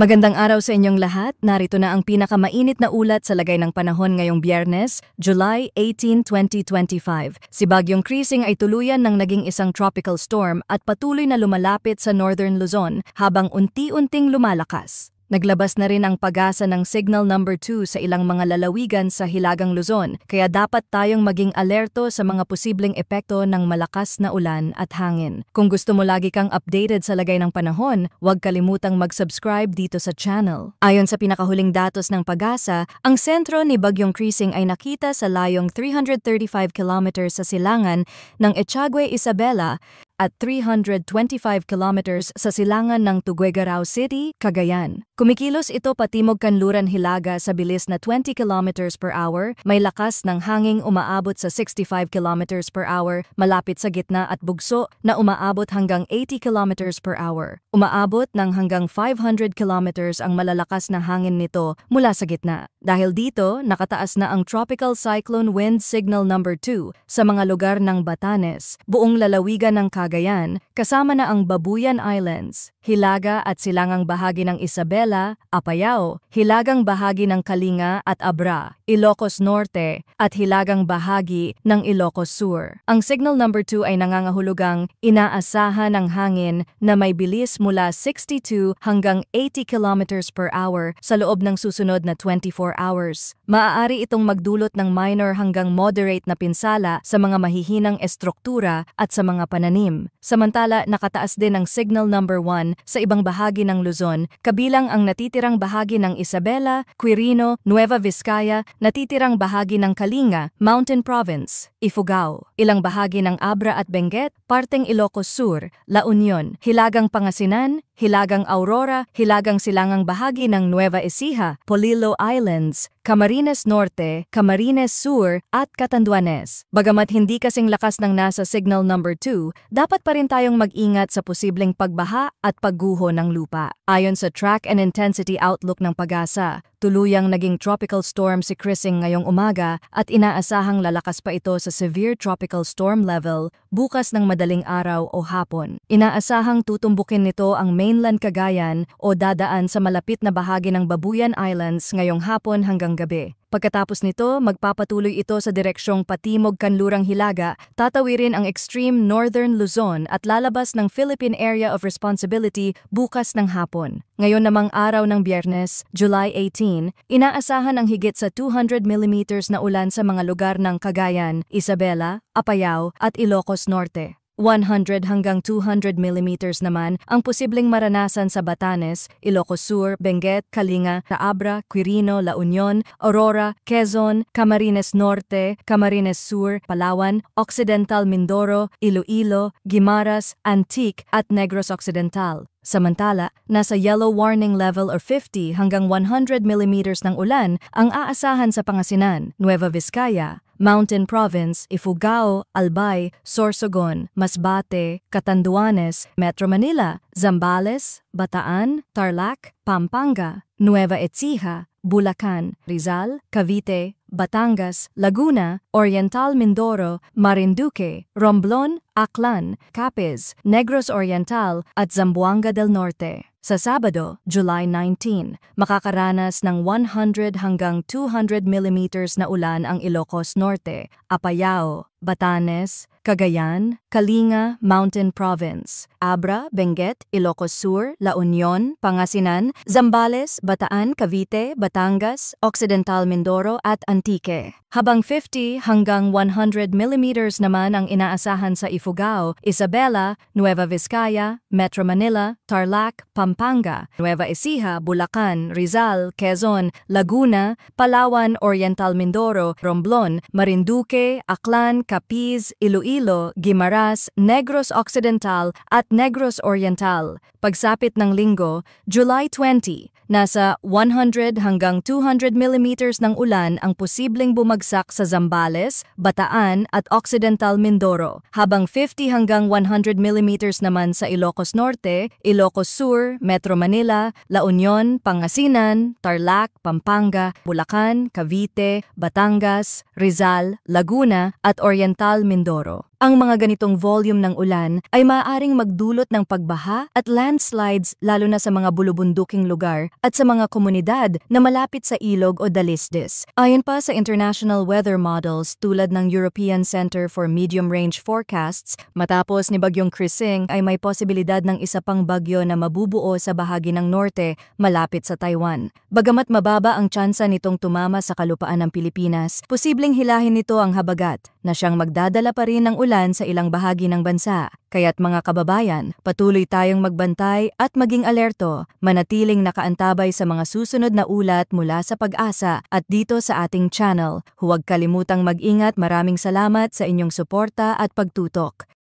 Magandang araw sa inyong lahat. Narito na ang pinakamainit na ulat sa lagay ng panahon ngayong Biyernes, July 18, 2025. Si Bagyong Krising ay tuluyan ng naging isang tropical storm at patuloy na lumalapit sa Northern Luzon habang unti-unting lumalakas. Naglabas na rin ang pag-asa ng Signal Number 2 sa ilang mga lalawigan sa Hilagang Luzon, kaya dapat tayong maging alerto sa mga posibleng epekto ng malakas na ulan at hangin. Kung gusto mo lagi kang updated sa lagay ng panahon, huwag kalimutang mag-subscribe dito sa channel. Ayon sa pinakahuling datos ng pag-asa, ang sentro ni Bagyong Krising ay nakita sa layong 335 kilometers sa silangan ng Echagüe, Isabela at 325 kilometers sa silangan ng Tuguegarao City, Cagayan. Kumikilos ito patimog kanluran Hilaga sa bilis na 20 kilometers per hour, may lakas ng hanging umaabot sa 65 kilometers per hour, malapit sa gitna at bugso na umaabot hanggang 80 kilometers per hour. Umaabot ng hanggang 500 kilometers ang malalakas na hangin nito mula sa gitna. Dahil dito, nakataas na ang Tropical Cyclone Wind Signal Number 2 sa mga lugar ng Batanes, buong lalawigan ng Cagayan, kasama na ang Babuyan Islands, Hilaga at silangang bahagi ng Isabela, Apayao, hilagang bahagi ng Kalinga at Abra, Ilocos Norte, at hilagang bahagi ng Ilocos Sur. Ang Signal Number 2 ay nangangahulugang inaasahan ng hangin na may bilis mula 62 hanggang 80 kilometers per hour sa loob ng susunod na 24 hours. Maaari itong magdulot ng minor hanggang moderate na pinsala sa mga mahihinang estruktura at sa mga pananim. Samantala, nakataas din ang Signal Number 1 sa ibang bahagi ng Luzon, kabilang ang natitirang bahagi ng Isabela, Quirino, Nueva Vizcaya, natitirang bahagi ng Kalinga, Mountain Province, Ifugao, ilang bahagi ng Abra at Benguet, parteng Ilocos Sur, La Union, hilagang Pangasinan, hilagang Aurora, hilagang silangang bahagi ng Nueva Ecija, Polillo Islands, Camarines Norte, Camarines Sur, at Catanduanes. Bagamat hindi kasing lakas ng nasa Signal Number 2, dapat pa rin tayong mag-ingat sa posibleng pagbaha at pagguho ng lupa. Ayon sa Track and Intensity Outlook ng Pag-asa, tuluyang naging tropical storm si Krising ngayong umaga at inaasahang lalakas pa ito sa severe tropical storm level bukas ng madaling araw o hapon. Inaasahang tutumbukin nito ang mainland Cagayan o dadaan sa malapit na bahagi ng Babuyan Islands ngayong hapon hanggang gabi. Pagkatapos nito, magpapatuloy ito sa direksyong patimog kanlurang Hilaga, tatawirin ang extreme northern Luzon at lalabas ng Philippine Area of Responsibility bukas ng hapon. Ngayon namang araw ng Biyernes, July 18, inaasahan ang higit sa 200 mm na ulan sa mga lugar ng Cagayan, Isabela, Apayao at Ilocos Norte. 100 hanggang 200 mm naman ang posibleng maranasan sa Batanes, Ilocos Sur, Benguet, Kalinga, Abra, Quirino, La Union, Aurora, Quezon, Camarines Norte, Camarines Sur, Palawan, Occidental Mindoro, Iloilo, Guimaras, Antique at Negros Occidental. Samantala, nasa yellow warning level or 50 hanggang 100 mm ng ulan ang aasahan sa Pangasinan, Nueva Vizcaya, Mountain Province, Ifugao, Albay, Sorsogon, Masbate, Catanduanes, Metro Manila, Zambales, Bataan, Tarlac, Pampanga, Nueva Ecija, Bulacan, Rizal, Cavite, Batangas, Laguna, Oriental Mindoro, Marinduque, Romblon, Aklan, Capiz, Negros Oriental at Zamboanga del Norte. Sa Sabado, July 19, makakaranas ng 100 hanggang 200 mm na ulan ang Ilocos Norte, Apayao, Batanes, Cagayan, Kalinga, Mountain Province, Abra, Benguet, Ilocos Sur, La Union, Pangasinan, Zambales, Bataan, Cavite, Batangas, Occidental Mindoro at Antique. Habang 50 hanggang 100 mm naman ang inaasahan sa Ifugao, Isabela, Nueva Vizcaya, Metro Manila, Tarlac, Pampanga, Nueva Ecija, Bulacan, Rizal, Quezon, Laguna, Palawan, Oriental Mindoro, Romblon, Marinduque, Aklan, Capiz, Iloilo, Guimaras, Negros Occidental at Negros Oriental. Pagsapit ng linggo, July 20, nasa 100 hanggang 200 mm ng ulan ang posibleng bumagsak sa Zambales, Bataan at Occidental Mindoro, habang 50 hanggang 100 mm naman sa Ilocos Norte, Ilocos Sur, Metro Manila, La Union, Pangasinan, Tarlac, Pampanga, Bulacan, Cavite, Batangas, Rizal, Laguna at Oriental Mindoro. Ang mga ganitong volume ng ulan ay maaaring magdulot ng pagbaha at landslides lalo na sa mga bulubunduking lugar at sa mga komunidad na malapit sa ilog o dalisdis. Ayon pa sa international weather models tulad ng European Center for Medium Range Forecasts, matapos ni Bagyong Krising ay may posibilidad ng isa pang bagyo na mabubuo sa bahagi ng norte malapit sa Taiwan. Bagamat mababa ang tsansa nitong tumama sa kalupaan ng Pilipinas, posibleng hilahin nito ang habagat na siyang magdadala pa rin ng ulan sa ilang bahagi ng bansa. Kaya't mga kababayan, patuloy tayong magbantay at maging alerto, manatiling nakaantabay sa mga susunod na ulat mula sa Pag-asa at dito sa ating channel. Huwag kalimutang mag-ingat. Maraming salamat sa inyong suporta at pagtutok.